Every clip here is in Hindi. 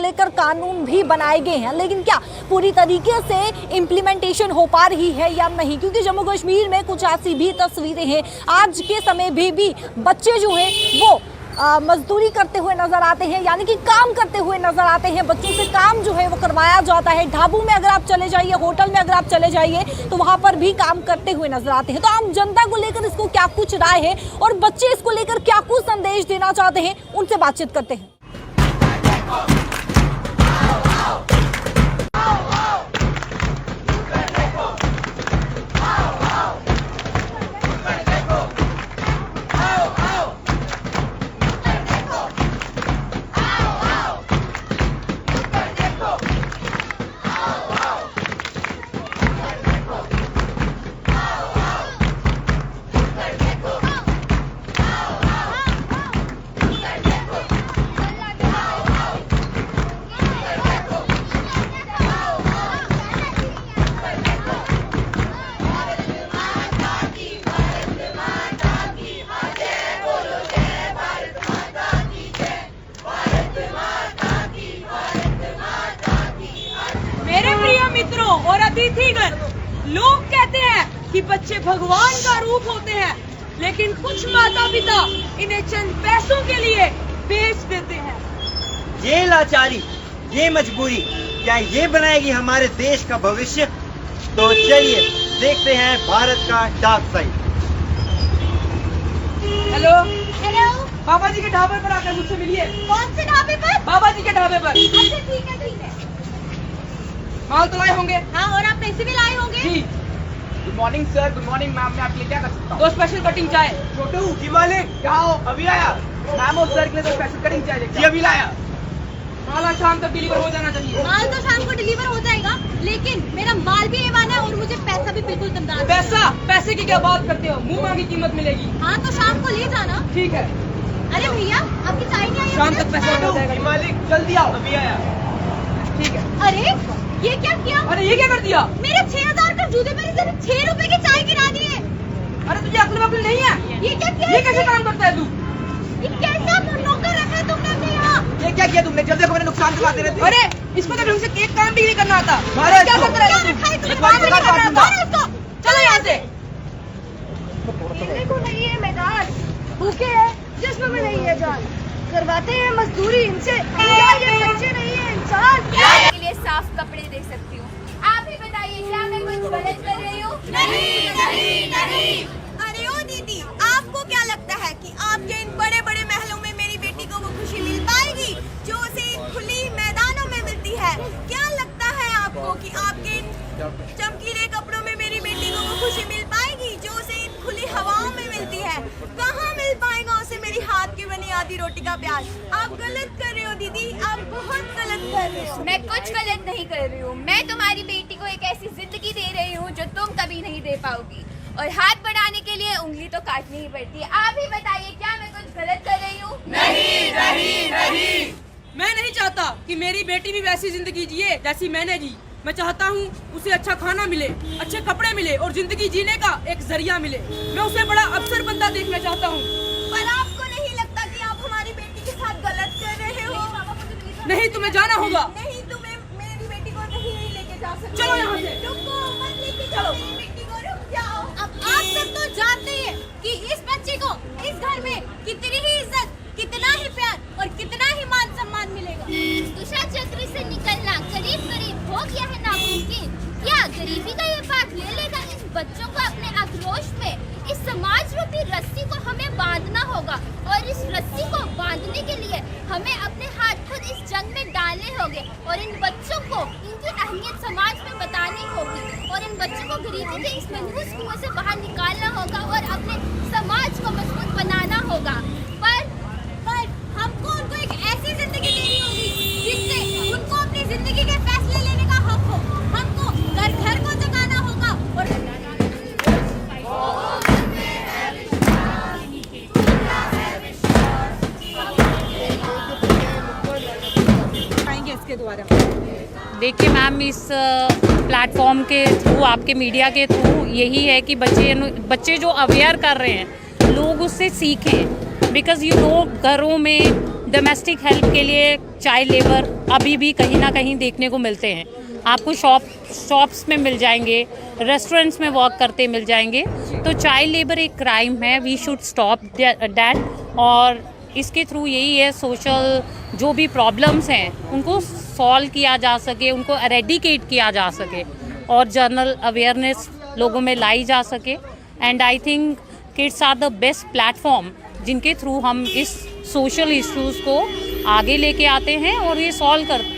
लेकर कानून भी बनाए गए हैं, लेकिन क्या पूरी तरीके से इम्प्लीमेंटेशन हो पा रही है या नहीं? क्योंकि जम्मू कश्मीर में कुछ ऐसी भी तस्वीरें हैं, आज के समय भी बच्चे जो हैं वो मजदूरी करते हुए नजर आते हैं, यानी कि काम करते हुए नजर आते हैं। बच्चों से काम जो है वो करवाया जाता है। ढाबों में अगर आप चले जाइए, होटल में अगर आप चले जाइए तो वहां पर भी काम करते हुए नजर आते हैं। तो आम जनता को लेकर इसको क्या कुछ राय है और बच्चे इसको लेकर क्या कुछ संदेश देना चाहते हैं, उनसे बातचीत करते हैं। मित्रों और अतिथिगण, लोग कहते हैं कि बच्चे भगवान का रूप होते हैं, लेकिन कुछ माता पिता इन्हें चंद पैसों के लिए बेच देते हैं। ये लाचारी, ये मजबूरी, क्या ये बनाएगी हमारे देश का भविष्य? तो चलिए देखते हैं भारत का डार्क साइड। हेलो हेलो, बाबा जी के ढाबे पर आकर मुझसे मिलिए। कौन से ढाबे पर? बाबा जी के ढाबे पर। अच्छा ठीक है ठीक है। माल तो लाए होंगे? हाँ, और आप पैसे भी लाए होंगे? जी। Good morning sir, good morning ma'am, मैं आपके लिए क्या कर सकता हूँ? दो स्पेशल कटिंग चाय। छोटू जी मालिक क्या हो, अभी आया? मैम और सर के लिए तो स्पेशल कटिंग चाहिए जी, अभी लाया। माल आज शाम तक डिलीवर हो जाना चाहिए। माल तो शाम को डिलीवर हो जाएगा, लेकिन मेरा माल भी एवान है और मुझे पैसा भी बिल्कुल दमदार। पैसे की क्या बात करते हो? मुंह मांगी कीमत मिलेगी। हाँ तो शाम को ले जाना। ठीक है, अरे भैया, आपकी चाय नहीं आई? शाम तक पैसा हो जाएगा। जी मालिक जल्दी आओ, अभी आया। ठीक है। अरे ये क्या किया? अरे ये क्या कर दिया? मेरे 6000 का जूते पर सिर्फ 6 रुपए की चाय गिरा दी है। अरे तुझे अक्ल वक्ल नहीं है? ये क्या किया? ये कैसे काम करता है तू? ये कैसा नौकर रखा है तुमने अपने यहाँ? ये क्या किया तुमने? जल्दी को मेरे नुकसान दिखाते रहते हो। अरे इसको तो ढंग से एक काम भी नहीं करना आता। मारो क्या इसको। करता क्या है रखा है तू? तुमने? तुम्हारी बात नहीं दुकान कर रहा, काट मारो इसको। चलो यहाँ से। इन्हीं को नहीं है मैदान, भूखे हैं जिस्म में नहीं है जान, करवाते हैं मजदूरी इनसे, क्या ये बच्चे नहीं है इंसान? के लिए साफ कपड़े दे सकती हूँ। आप ही बताइए, क्या मैं कुछ गलत कर रही हूँ? नहीं नहीं नहीं। अरे ओ दीदी, आपको क्या लगता है कि आपके इन बड़े बड़े महलों में मेरी बेटी को वो खुशी मिल पाएगी जो उसे इन खुली मैदानों में मिलती है? क्या लगता है आपको कि आपके इन चमकीले कपड़ों में मेरी बेटी को वो खुशी मिल पाएगी जो उसे इन खुली हवाओं में मिलती है? कहाँ मिल पाएगा उसे मेरी हाथ की बनी आधी रोटी का प्यार? आप गलत कर रहे हो दीदी, आप बहुत गलत कर रहे हो। मैं कुछ गलत नहीं कर रही हूँ। मैं तुम्हारी बेटी को एक ऐसी जिंदगी दे रही हूँ जो तुम कभी नहीं दे पाओगी, और हाथ बढ़ाने के लिए उंगली तो काटनी ही पड़ती है। आप ही बताइए, क्या मैं कुछ गलत कर रही हूँ? नहीं नहीं नहीं। मैं नहीं चाहता कि मेरी बेटी भी वैसी जिंदगी जिए जैसी मैंने जी। मैं चाहता हूँ उसे अच्छा खाना मिले, अच्छे कपड़े मिले और जिंदगी जीने का एक जरिया मिले। मैं उसे बड़ा अफसर बंदा देखना चाहता हूँ। पर आपको नहीं लगता कि आप हमारी बेटी के साथ गलत कर रहे हो? नहीं, तुम्हें जाना होगा। नहीं, तुम्हें मेरी बेटी को नहीं लेके जा सकते। चलो यहाँ से। रुको, मत लेके जाओ मेरी बेटी को, रुक जाओ। अब आप सब तो जानते हैं कि इस बच्चे को इस घर में कितनी ही इज्जत, कितना ही प्यार और कितना ही मान सम्मान मिलेगा। तुषा चक्र से निकलना करीब करीब हो गया है नामुमकिन। क्या गरीबी का ये पाठ ले लेगा इन बच्चों को अपने आक्रोश में? इस समाज रूपी रस्सी को हमें बांधना होगा, और इस रस्सी को बांधने के लिए हमें अपने हाथ खुद इस जंग में डालने होंगे, और इन बच्चों को इनकी अहमियत समाज में बतानी होगी, और इन बच्चों को गरीबी के इस मनहूस कुएं से बाहर निकालना होगा और अपने समाज को मजबूत बनाना होगा। पर हमको उनको एक ऐसी जिंदगी देनी होगी जिससे उनको अपनी जिंदगी के फैसले लेने का हक हो। हमको घर घर को जगाना होगा और इसके द्वारा देखिए मैम, इस प्लेटफॉर्म के थ्रू, आपके मीडिया के थ्रू यही है कि बच्चे जो अवेयर कर रहे हैं, लोग उससे सीखें। बिकॉज़ घरों में डोमेस्टिक हेल्प के लिए चाइल्ड लेबर अभी भी कहीं ना कहीं देखने को मिलते हैं। आपको शॉप्स में मिल जाएंगे, रेस्टोरेंट्स में वर्क करते मिल जाएंगे। तो चाइल्ड लेबर एक क्राइम है, वी शुड स्टॉप दैट। और इसके थ्रू यही है, सोशल जो भी प्रॉब्लम्स हैं उनको सॉल्व किया जा सके, उनको एरेडिकेट किया जा सके और जनरल अवेयरनेस लोगों में लाई जा सके। And I think kids are the best platform जिनके थ्रू हम इस सोशल इश्यूज़ को आगे लेके आते हैं और ये सॉल्व कर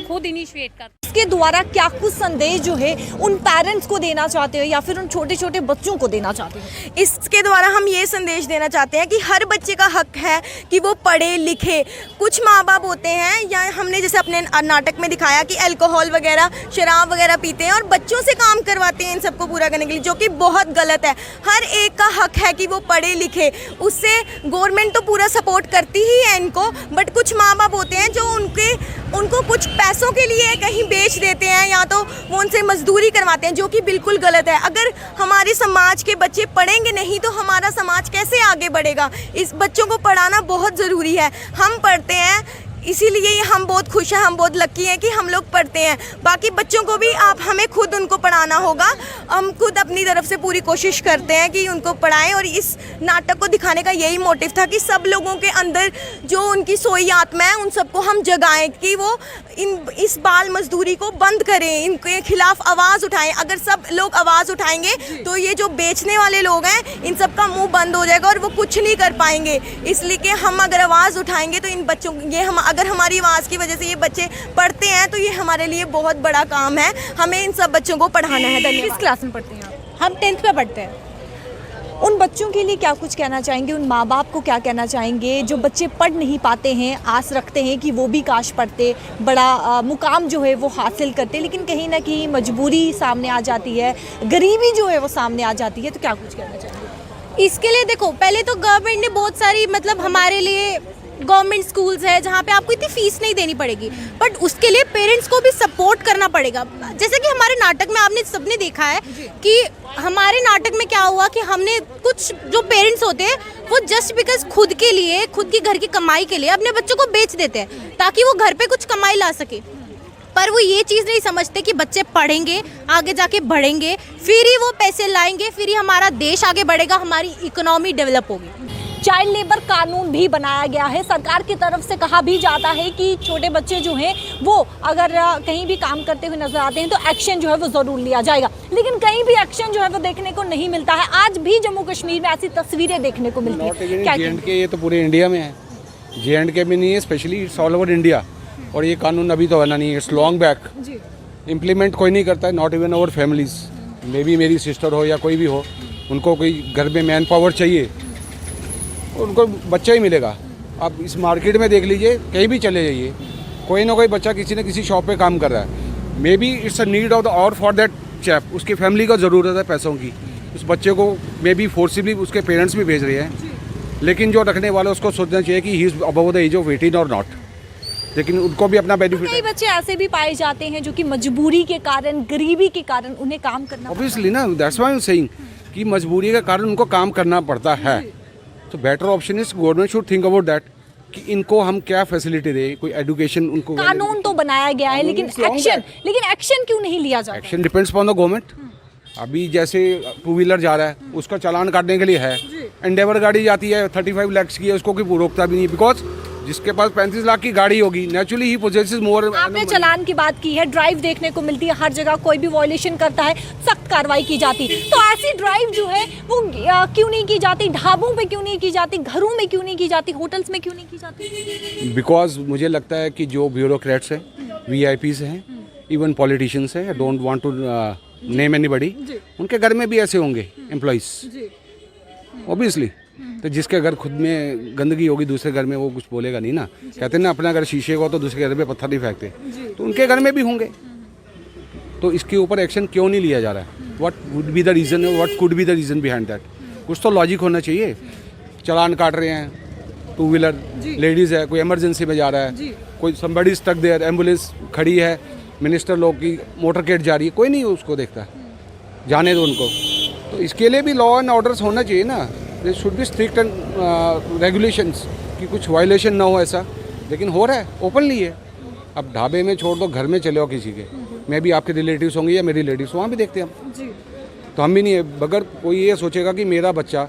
खुद इनिशिएट कर। इसके द्वारा क्या कुछ संदेश जो है उन पेरेंट्स को देना चाहते हो या फिर उन छोटे छोटे बच्चों को देना चाहते हो? इसके द्वारा हम ये संदेश देना चाहते हैं कि हर बच्चे का हक है कि वो पढ़े लिखे। कुछ माँ बाप होते हैं, या हमने जैसे अपने नाटक में दिखाया कि अल्कोहल वगैरह, शराब वगैरह पीते हैं और बच्चों से काम करवाते हैं इन सबको पूरा करने के लिए, जो कि बहुत गलत है। हर एक का हक है कि वो पढ़े लिखे। उससे गवर्नमेंट तो पूरा सपोर्ट करती ही है इनको, बट कुछ माँ बाप होते हैं जो उनको कुछ पैसों के लिए कहीं बेच देते हैं या तो वो उनसे मजदूरी करवाते हैं, जो कि बिल्कुल गलत है। अगर हमारे समाज के बच्चे पढ़ेंगे नहीं तो हमारा समाज कैसे आगे बढ़ेगा? इस बच्चों को पढ़ाना बहुत ज़रूरी है। हम पढ़ते हैं, इसीलिए हम बहुत खुश हैं, हम बहुत लकी हैं कि हम लोग पढ़ते हैं। बाकी बच्चों को भी हमें खुद उनको पढ़ाना होगा। हम खुद अपनी तरफ से पूरी कोशिश करते हैं कि उनको पढ़ाएं, और इस नाटक को दिखाने का यही मोटिव था कि सब लोगों के अंदर जो उनकी सोई आत्मा है उन सबको हम जगाएं कि वो इस बाल मजदूरी को बंद करें, इनके खिलाफ आवाज़ उठाएं। अगर सब लोग आवाज़ उठाएंगे तो ये जो बेचने वाले लोग हैं इन सब का मुँह बंद हो जाएगा और वो कुछ नहीं कर पाएंगे। इसलिए कि हम अगर आवाज़ उठाएंगे तो इन बच्चों अगर हमारी आवाज़ की वजह से ये बच्चे पढ़ते हैं तो ये हमारे लिए बहुत बड़ा काम है। हमें इन सब बच्चों को पढ़ाना है। धन्यवाद। किस क्लास में पढ़ते हैं आप? हम 10th में पढ़ते हैं। उन बच्चों के लिए क्या कुछ कहना चाहेंगे? उन माँ बाप को क्या कहना चाहेंगे जो बच्चे पढ़ नहीं पाते हैं, आस रखते हैं कि वो भी काश पढ़ते, बड़ा मुकाम जो है वो हासिल करते, लेकिन कहीं ना कहीं मजबूरी सामने आ जाती है, गरीबी जो है वो सामने आ जाती है, तो क्या कुछ कहना चाहेंगे? इसके लिए देखो, पहले तो गवर्नमेंट ने बहुत सारी हमारे लिए गवर्नमेंट स्कूल्स है जहाँ पे आपको इतनी फीस नहीं देनी पड़ेगी, बट उसके लिए पेरेंट्स को भी सपोर्ट करना पड़ेगा। जैसे कि हमारे नाटक में आपने सबने देखा है कि हमारे नाटक में क्या हुआ कि हमने कुछ जो पेरेंट्स होते हैं वो जस्ट बिकॉज खुद के लिए, खुद की घर की कमाई के लिए अपने बच्चों को बेच देते हैं ताकि वो घर पे कुछ कमाई ला सके। पर वो ये चीज़ नहीं समझते कि बच्चे पढ़ेंगे, आगे जाके बढ़ेंगे, फिर ही वो पैसे लाएंगे, फिर ही हमारा देश आगे बढ़ेगा, हमारी इकोनॉमी डेवलप होगी। चाइल्ड लेबर कानून भी बनाया गया है। सरकार की तरफ से कहा भी जाता है कि छोटे बच्चे जो हैं वो अगर कहीं भी काम करते हुए नजर आते हैं तो एक्शन जो है वो ज़रूर लिया जाएगा, लेकिन कहीं भी एक्शन जो है वो देखने को नहीं मिलता है। आज भी जम्मू कश्मीर में ऐसी तस्वीरें देखने को मिलती है। क्या J&K ये तो पूरे इंडिया में है, J&K में नहीं है, specially it's all over India. और ये कानून अभी तो बना नहीं है, इट्स लॉन्ग बैक। इम्प्लीमेंट कोई नहीं करता है, not even our families. May be मेरी सिस्टर हो या कोई भी हो, उनको कोई घर में मैन पावर चाहिए, उनको बच्चा ही मिलेगा। आप इस मार्केट में देख लीजिए, कहीं भी चले जाइए, कोई ना कोई बच्चा किसी न किसी शॉप पे काम कर रहा है। May be it's a need of the और फॉर दैट चैप, उसकी फैमिली को ज़रूरत है पैसों की। उस बच्चे को मे बी फोर्सिबली उसके पेरेंट्स भी भेज रहे हैं, लेकिन जो रखने वाले उसको सोचना चाहिए कि he is above the age of 18 और नॉट, लेकिन उनको भी अपना बेनिफिट। कई बच्चे ऐसे भी पाए जाते हैं जो कि मजबूरी के कारण, गरीबी के कारण उन्हें काम करना ऑब्वियसली ना, that's why I am saying कि मजबूरी के कारण उनको काम करना पड़ता है। तो better option is government should think about that कि इनको हम क्या फैसिलिटी दें, कोई एजुकेशन उनको। कानून तो बनाया गया है, लेकिन एक्शन क्यों नहीं लिया जाता? Action depends upon the government. अभी जैसे 2 व्हीलर जा रहा है, उसका चालान काटने के लिए है, एंडेवर गाड़ी जाती है 35 लाख की है, उसको कोई रोकता भी नहीं, बिकॉज जिसके पास 35 लाख की गाड़ी होगी नेचुरली ही पोजेसेस मोर। आपने चालान की बात की है, ड्राइव देखने को मिलती है हर जगह, कोई भी वायलेशन करता है सख्त कार्रवाई की जाती। तो ऐसी ड्राइव जो है वो क्यों नहीं की जाती? ढाबों पे क्यों नहीं की जाती? घरों में क्यों नहीं की जाती? होटल्स में क्यों नहीं की जाती? बिकॉज मुझे लगता है कि जो ब्यूरोक्रेट्स हैं, VIPs हैं, इवन पॉलिटिशियंस हैं, don't want to name anybody, उनके घर में भी ऐसे होंगे एम्प्लॉइज ऑब्वियसली। तो जिसके घर खुद में गंदगी होगी दूसरे घर में वो कुछ बोलेगा नहीं ना। कहते हैं ना, अपना घर शीशे को तो दूसरे घर पे पत्थर नहीं फेंकते, तो उनके घर में भी होंगे। तो इसके ऊपर एक्शन क्यों नहीं लिया जा रहा है? What would be the reason, what could be the reason behind that? कुछ तो लॉजिक होना चाहिए। चालान काट रहे हैं 2 व्हीलर, लेडीज़ है, कोई इमरजेंसी में जा रहा है, कोई समबडी स्टक देयर, एम्बुलेंस खड़ी है, मिनिस्टर लोग की मोटरकेट जा रही है, कोई नहीं उसको देखता, जाने दो उनको। तो इसके लिए भी लॉ एंड ऑर्डर्स होना चाहिए ना। There should be strict and regulations कि कुछ वायलेशन ना हो ऐसा। लेकिन हो रहा है, ओपनली है। अब ढाबे में छोड़ दो, घर में चले हो किसी के, मैं भी आपके रिलेटिव्स होंगे या मेरी रिलेटिव्स, वहाँ भी देखते हैं हम। तो हम भी नहीं है, अगर कोई ये सोचेगा कि मेरा बच्चा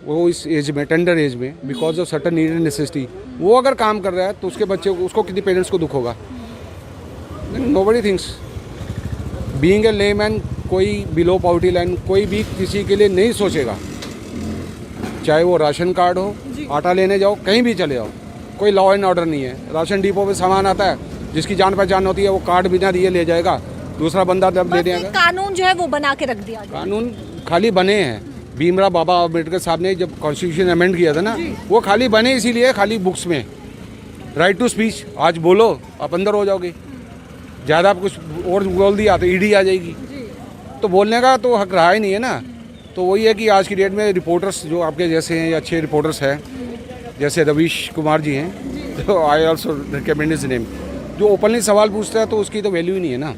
वो इस एज में, टेंडर एज में, because of certain need and necessity वो अगर काम कर रहा है तो उसके बच्चे को, उसको कितनी पेरेंट्स को दुख होगा। Nobody thinks being a layman, कोई बिलो पॉवर्टी लाइन कोई भी किसी के लिए नहीं सोचेगा, चाहे वो राशन कार्ड हो, आटा लेने जाओ, कहीं भी चले जाओ, कोई लॉ एंड ऑर्डर नहीं है। राशन डिपो पे सामान आता है, जिसकी जान पहचान होती है वो कार्ड बिना दिए ले जाएगा, दूसरा बंदा जब ले जाएगा। कानून जो है वो बना के रख दिया गया। कानून खाली बने हैं, भीमराव बाबा अम्बेडकर साहब ने जब कॉन्स्टिट्यूशन अमेंड किया था ना, वो खाली बने इसीलिए, खाली बुक्स में राइट टू स्पीच, आज बोलो आप अंदर हो जाओगे, ज़्यादा कुछ और बोल दिया तो ईडी आ जाएगी, तो बोलने का तो हक रहा ही नहीं है ना। तो वही है कि आज की डेट में रिपोर्टर्स जो आपके जैसे हैं या अच्छे रिपोर्टर्स हैं, जैसे रवीश कुमार जी हैं, तो I also recommend his name, जो ओपनली सवाल पूछता है तो उसकी तो वैल्यू ही नहीं है ना,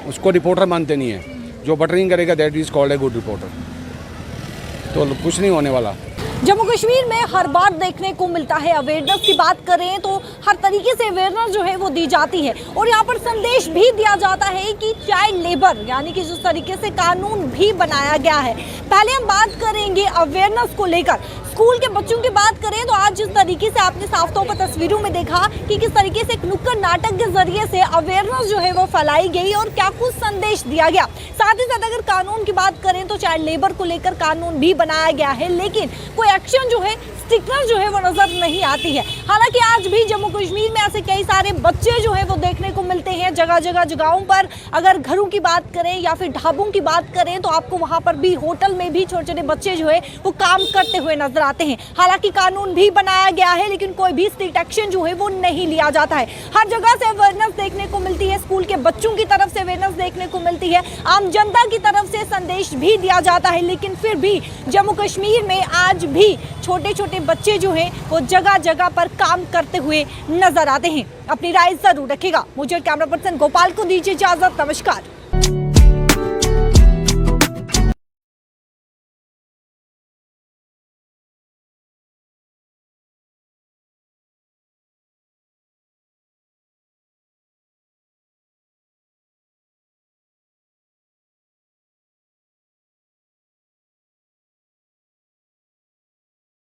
उसको रिपोर्टर मानते नहीं है। जो बटरिंग करेगा that is called a good reporter. तो कुछ नहीं होने वाला। जम्मू कश्मीर में हर बार देखने को मिलता है, अवेयरनेस की बात करें तो हर तरीके से अवेयरनेस जो है वो दी जाती है, और यहाँ पर संदेश भी दिया जाता है कि चाइल्ड लेबर यानी कि जिस तरीके से कानून भी बनाया गया है। पहले हम बात करेंगे अवेयरनेस को लेकर। स्कूल के बच्चों की बात करें तो आज जिस तरीके से आपने साफ तौर पर तस्वीरों में देखा कि किस तरीके से एक नुक्कड़ नाटक के जरिए से अवेयरनेस जो है वो फैलाई गई और क्या कुछ संदेश दिया गया। साथ ही साथ अगर कानून की बात करें तो चाइल्ड लेबर को लेकर कानून भी बनाया गया है, लेकिन कोई एक्शन जो है, स्टिकर जो है वो नजर नहीं आती है। हालांकि आज भी जम्मू कश्मीर में ऐसे कई सारे बच्चे जो है वो देखने को मिलते हैं जगह जगहों पर। अगर घरों की बात करें या फिर ढाबों की बात करें तो आपको वहां पर भी, होटल में भी छोटे छोटे बच्चे जो है वो काम करते हुए नजर आते हैं। हालांकि कानून भी बनाया गया है, लेकिन कोई भी स्ट्रिक्ट एक्शन जो है वो नहीं लिया जाता है। हर जगह से अवेयरनेस देखने को मिलती है, स्कूल के बच्चों की तरफ से अवेयरनेस देखने को मिलती है, आम जनता की तरफ से संदेश भी दिया जाता है, लेकिन फिर भी जम्मू कश्मीर में आज भी छोटे छोटे बच्चे जो हैं वो जगह जगह पर काम करते हुए नजर आते हैं। अपनी राय जरूर रखिएगा। मुझे कैमरा पर्सन गोपाल को दीजिए इजाजत। नमस्कार।